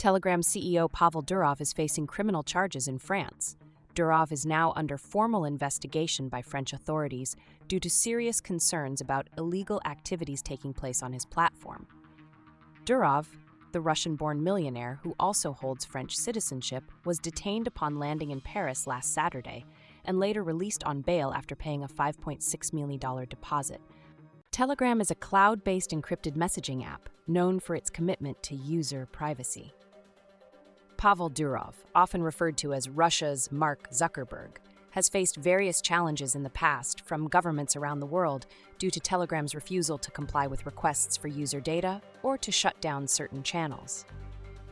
Telegram CEO Pavel Durov is facing criminal charges in France. Durov is now under formal investigation by French authorities due to serious concerns about illegal activities taking place on his platform. Durov, the Russian-born millionaire who also holds French citizenship, was detained upon landing in Paris last Saturday and later released on bail after paying a $5.6 million deposit. Telegram is a cloud-based encrypted messaging app known for its commitment to user privacy. Pavel Durov, often referred to as Russia's Mark Zuckerberg, has faced various challenges in the past from governments around the world due to Telegram's refusal to comply with requests for user data or to shut down certain channels.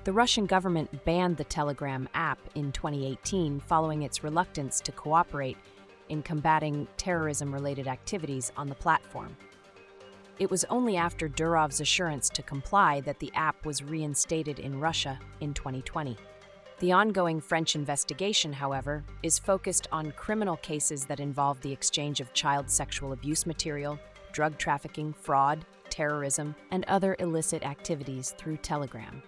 The Russian government banned the Telegram app in 2018 following its reluctance to cooperate in combating terrorism-related activities on the platform. It was only after Durov's assurance to comply that the app was reinstated in Russia in 2020. The ongoing French investigation, however, is focused on criminal cases that involve the exchange of child sexual abuse material, drug trafficking, fraud, terrorism, and other illicit activities through Telegram.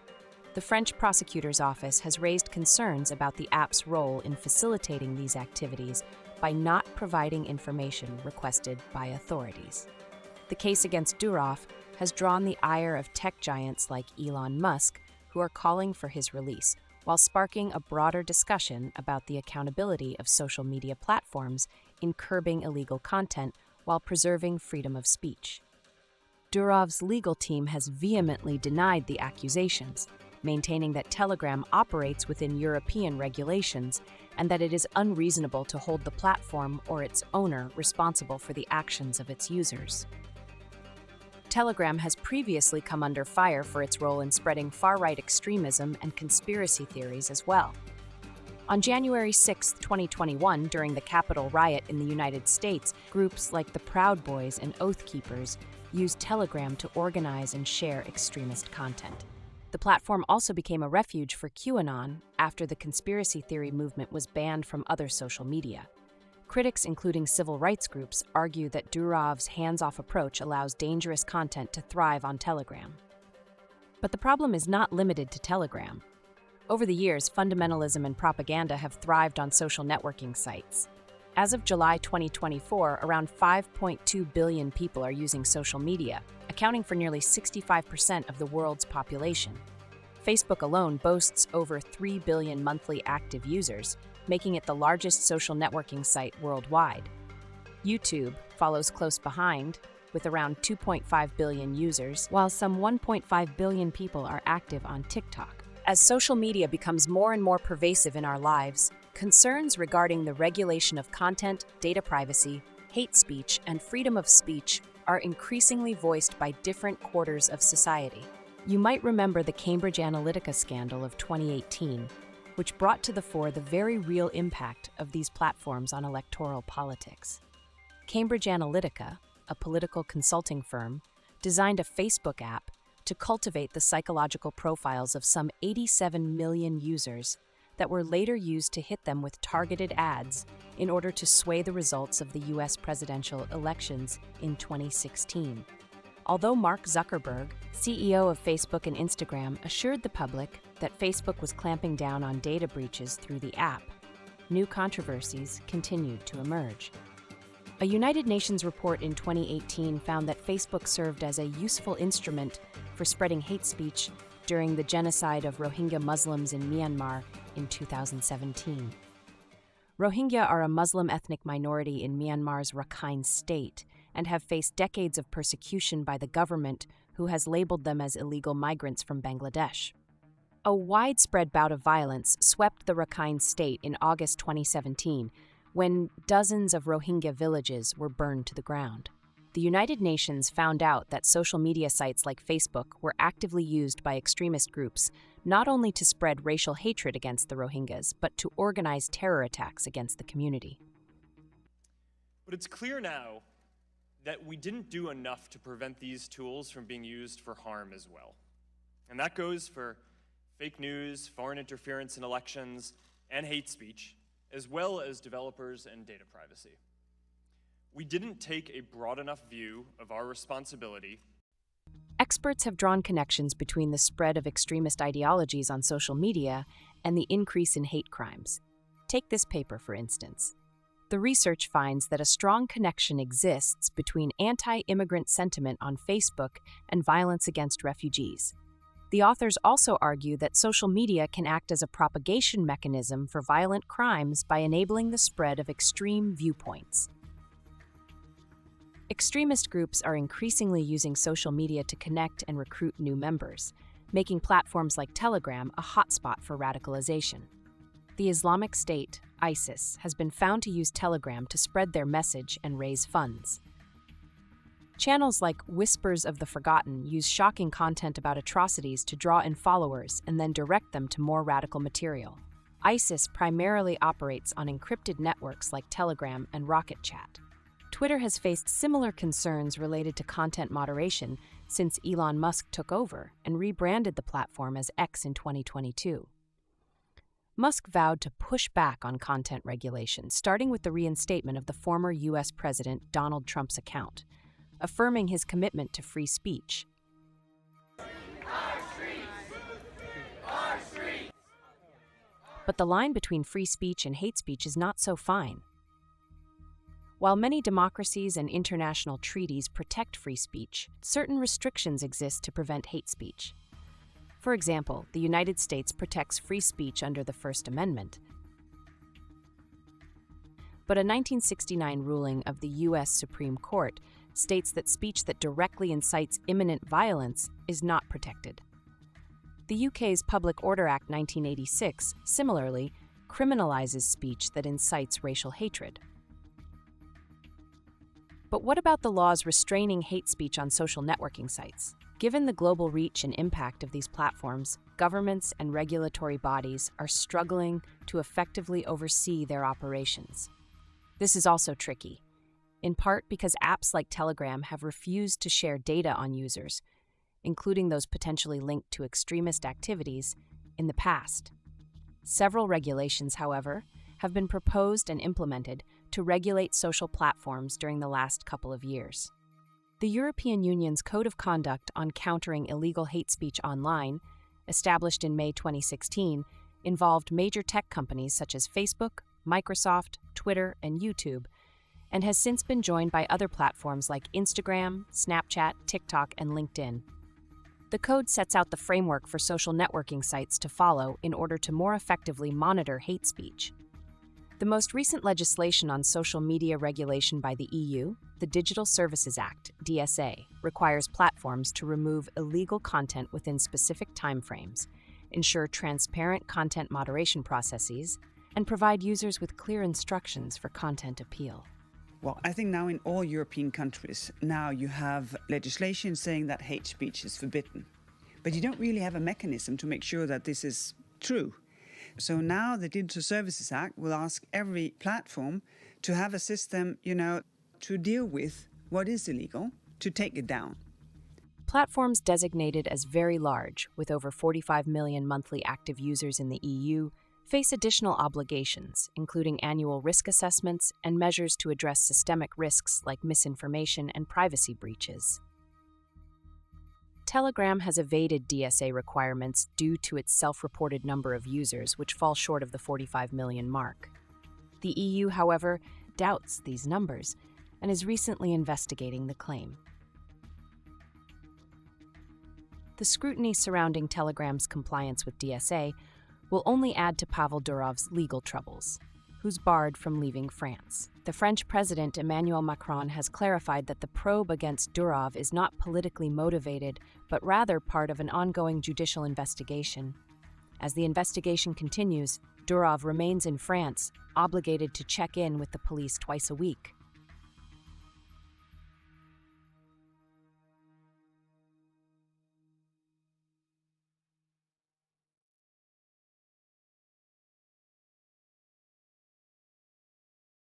The French prosecutor's office has raised concerns about the app's role in facilitating these activities by not providing information requested by authorities. The case against Durov has drawn the ire of tech giants like Elon Musk, who are calling for his release, while sparking a broader discussion about the accountability of social media platforms in curbing illegal content while preserving freedom of speech. Durov's legal team has vehemently denied the accusations, maintaining that Telegram operates within European regulations and that it is unreasonable to hold the platform or its owner responsible for the actions of its users. Telegram has previously come under fire for its role in spreading far-right extremism and conspiracy theories as well. On January 6, 2021, during the Capitol riot in the United States, groups like the Proud Boys and Oath Keepers used Telegram to organize and share extremist content. The platform also became a refuge for QAnon after the conspiracy theory movement was banned from other social media. Critics, including civil rights groups, argue that Durov's hands-off approach allows dangerous content to thrive on Telegram. But the problem is not limited to Telegram. Over the years, fundamentalism and propaganda have thrived on social networking sites. As of July 2024, around 5.2 billion people are using social media, accounting for nearly 65% of the world's population. Facebook alone boasts over 3 billion monthly active users, making it the largest social networking site worldwide. YouTube follows close behind, with around 2.5 billion users, while some 1.5 billion people are active on TikTok. As social media becomes more and more pervasive in our lives, concerns regarding the regulation of content, data privacy, hate speech, and freedom of speech are increasingly voiced by different quarters of society. You might remember the Cambridge Analytica scandal of 2018, which brought to the fore the very real impact of these platforms on electoral politics. Cambridge Analytica, a political consulting firm, designed a Facebook app to cultivate the psychological profiles of some 87 million users that were later used to hit them with targeted ads in order to sway the results of the US presidential elections in 2016. Although Mark Zuckerberg, CEO of Facebook and Instagram, assured the public that Facebook was clamping down on data breaches through the app, new controversies continued to emerge. A United Nations report in 2018 found that Facebook served as a useful instrument for spreading hate speech during the genocide of Rohingya Muslims in Myanmar in 2017. Rohingya are a Muslim ethnic minority in Myanmar's Rakhine state and have faced decades of persecution by the government, who has labeled them as illegal migrants from Bangladesh. A widespread bout of violence swept the Rakhine state in August 2017, when dozens of Rohingya villages were burned to the ground. The United Nations found out that social media sites like Facebook were actively used by extremist groups not only to spread racial hatred against the Rohingyas, but to organize terror attacks against the community. But it's clear now that we didn't do enough to prevent these tools from being used for harm as well. And that goes for fake news, foreign interference in elections, and hate speech, as well as developers and data privacy. We didn't take a broad enough view of our responsibility Experts have drawn connections between the spread of extremist ideologies on social media and the increase in hate crimes. Take this paper, for instance. The research finds that a strong connection exists between anti-immigrant sentiment on Facebook and violence against refugees. The authors also argue that social media can act as a propagation mechanism for violent crimes by enabling the spread of extreme viewpoints. Extremist groups are increasingly using social media to connect and recruit new members, making platforms like Telegram a hotspot for radicalization. The Islamic State, ISIS, has been found to use Telegram to spread their message and raise funds. Channels like Whispers of the Forgotten use shocking content about atrocities to draw in followers and then direct them to more radical material. ISIS primarily operates on encrypted networks like Telegram and Rocket Chat. Twitter has faced similar concerns related to content moderation since Elon Musk took over and rebranded the platform as X in 2022. Musk vowed to push back on content regulation, starting with the reinstatement of the former U.S. President Donald Trump's account, affirming his commitment to free speech. But the line between free speech and hate speech is not so fine. While many democracies and international treaties protect free speech, certain restrictions exist to prevent hate speech. For example, the United States protects free speech under the First Amendment. But a 1969 ruling of the U.S. Supreme Court states that speech that directly incites imminent violence is not protected. The UK's Public Order Act 1986, similarly, criminalizes speech that incites racial hatred. But what about the laws restraining hate speech on social networking sites? Given the global reach and impact of these platforms, governments and regulatory bodies are struggling to effectively oversee their operations. This is also tricky, in part because apps like Telegram have refused to share data on users, including those potentially linked to extremist activities, in the past. Several regulations, however, have been proposed and implemented to regulate social platforms during the last couple of years. The European Union's Code of Conduct on Countering Illegal Hate Speech Online, established in May 2016, involved major tech companies such as Facebook, Microsoft, Twitter, and YouTube, and has since been joined by other platforms like Instagram, Snapchat, TikTok, and LinkedIn. The code sets out the framework for social networking sites to follow in order to more effectively monitor hate speech. The most recent legislation on social media regulation by the EU, the Digital Services Act, DSA, requires platforms to remove illegal content within specific timeframes, ensure transparent content moderation processes, and provide users with clear instructions for content appeal. Well, I think now in all European countries, now you have legislation saying that hate speech is forbidden. But you don't really have a mechanism to make sure that this is true. So now the Digital Services Act will ask every platform to have a system, to deal with what is illegal, to take it down. Platforms designated as very large, with over 45 million monthly active users in the EU, face additional obligations, including annual risk assessments and measures to address systemic risks like misinformation and privacy breaches. Telegram has evaded DSA requirements due to its self-reported number of users, which fall short of the 45 million mark. The EU, however, doubts these numbers and is recently investigating the claim. The scrutiny surrounding Telegram's compliance with DSA will only add to Pavel Durov's legal troubles, who's barred from leaving France. The French President Emmanuel Macron has clarified that the probe against Durov is not politically motivated, but rather part of an ongoing judicial investigation. As the investigation continues, Durov remains in France, obligated to check in with the police twice a week.